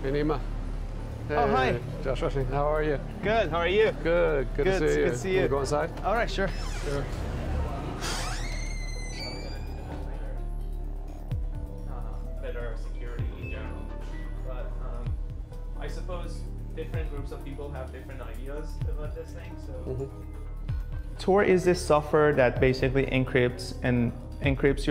Hey, Nima. Hey, Oh, hi. Josh Rushing. How are you? Good. How are you? Good. Good to see you. Good to see you. Wanna go inside? All right, sure. Sure. Better security in general, but I suppose different groups of people have different ideas about this thing. So, Tor is this software that basically encrypts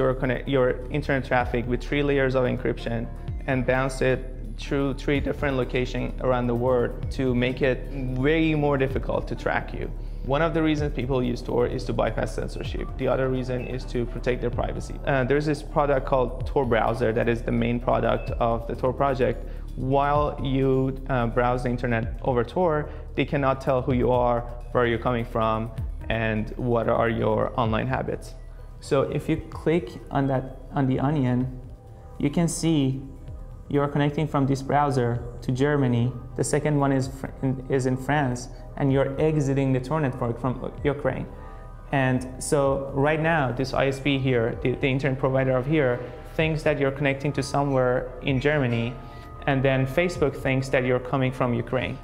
your internet traffic with 3 layers of encryption and bounce it through 3 different locations around the world to make it way more difficult to track you. One of the reasons people use Tor is to bypass censorship. The other reason is to protect their privacy. There's this product called Tor Browser that is the main product of the Tor project. While you browse the internet over Tor, they cannot tell who you are, where you're coming from, and what are your online habits. So if you click on the onion, you can see you're connecting from this browser to Germany. The second one is in France, and you're exiting the Tor network from Ukraine. And so right now, this ISP here, the internet provider of here, thinks that you're connecting to somewhere in Germany, and then Facebook thinks that you're coming from Ukraine.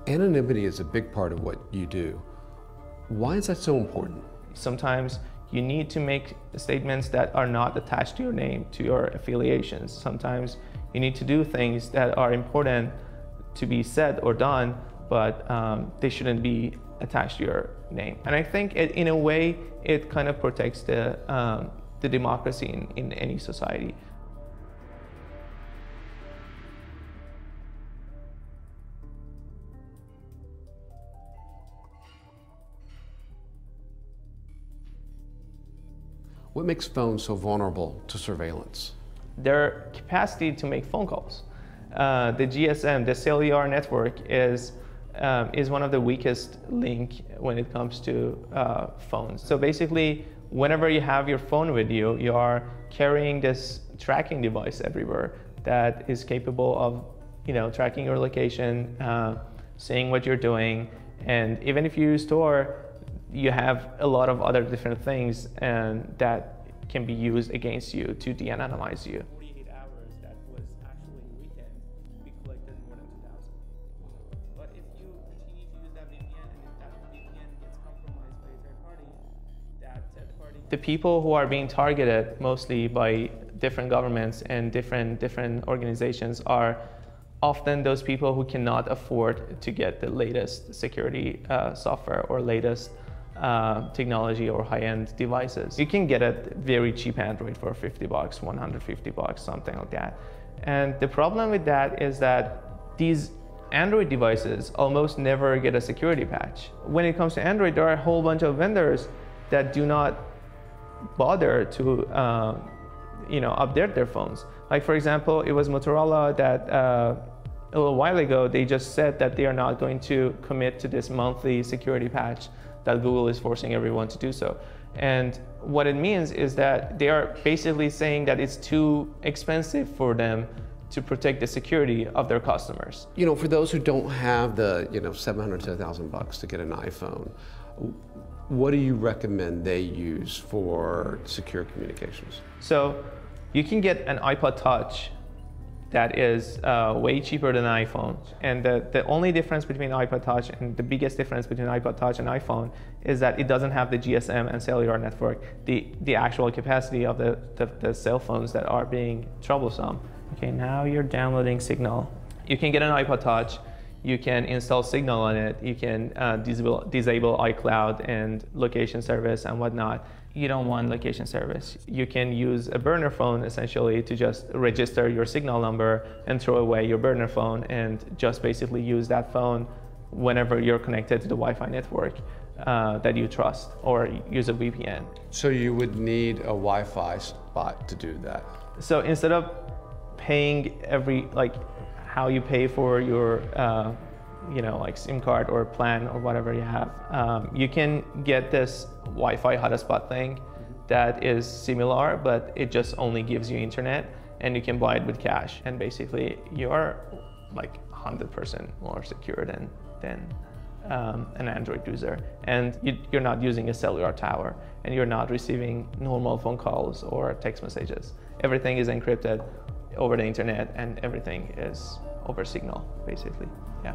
Anonymity is a big part of what you do. Why is that so important? Sometimes you need to make statements that are not attached to your name, to your affiliations. Sometimes you need to do things that are important to be said or done, but they shouldn't be attached to your name. And I think in a way, it kind of protects the democracy in any society. What makes phones so vulnerable to surveillance? Their capacity to make phone calls. The GSM, the cellular network, is one of the weakest link when it comes to phones. So basically, whenever you have your phone with you, you are carrying this tracking device everywhere that is capable of, tracking your location, seeing what you're doing, and even if you use Tor, you have a lot of other different things and that can be used against you to de-anonymize you. 48 hours, that was actually a weekend, we collected more than 2,000. But if you continue to use that VPN and if that VPN gets compromised by a third party, that third party... The people who are being targeted mostly by different governments and different organizations are often those people who cannot afford to get the latest security software or latest technology or high-end devices. You can get a very cheap Android for 50 bucks, 150 bucks, something like that. And the problem with that is that these Android devices almost never get a security patch. When it comes to Android, there are a whole bunch of vendors that do not bother to update their phones. Like for example, it was Motorola that a little while ago, they just said that they are not going to commit to this monthly security patch that Google is forcing everyone to do so. And what it means is that they are basically saying that it's too expensive for them to protect the security of their customers. For those who don't have the, 700 to 1,000 bucks to get an iPhone, what do you recommend they use for secure communications? So you can get an iPod Touch that is way cheaper than an iPhone. And the only difference between iPod Touch and the biggest difference between iPod Touch and iPhone is that it doesn't have the GSM and cellular network, the actual capacity of the cell phones that are being troublesome. Okay, now you're downloading Signal. You can get an iPod Touch, you can install Signal on it, you can disable iCloud and location service and whatnot. You don't want location service. You can use a burner phone essentially to just register your Signal number and throw away your burner phone and just basically use that phone whenever you're connected to the Wi-Fi network that you trust, or use a VPN. So you would need a Wi-Fi spot to do that. So instead of paying how you pay for your SIM card or plan or whatever you have, you can get this Wi-Fi hotspot thing that is similar, but it just only gives you internet, and you can buy it with cash. And basically, you're like 100% more secure than an Android user. And you're not using a cellular tower, and you're not receiving normal phone calls or text messages. Everything is encrypted over the internet, and everything is over signal, basically. Yeah.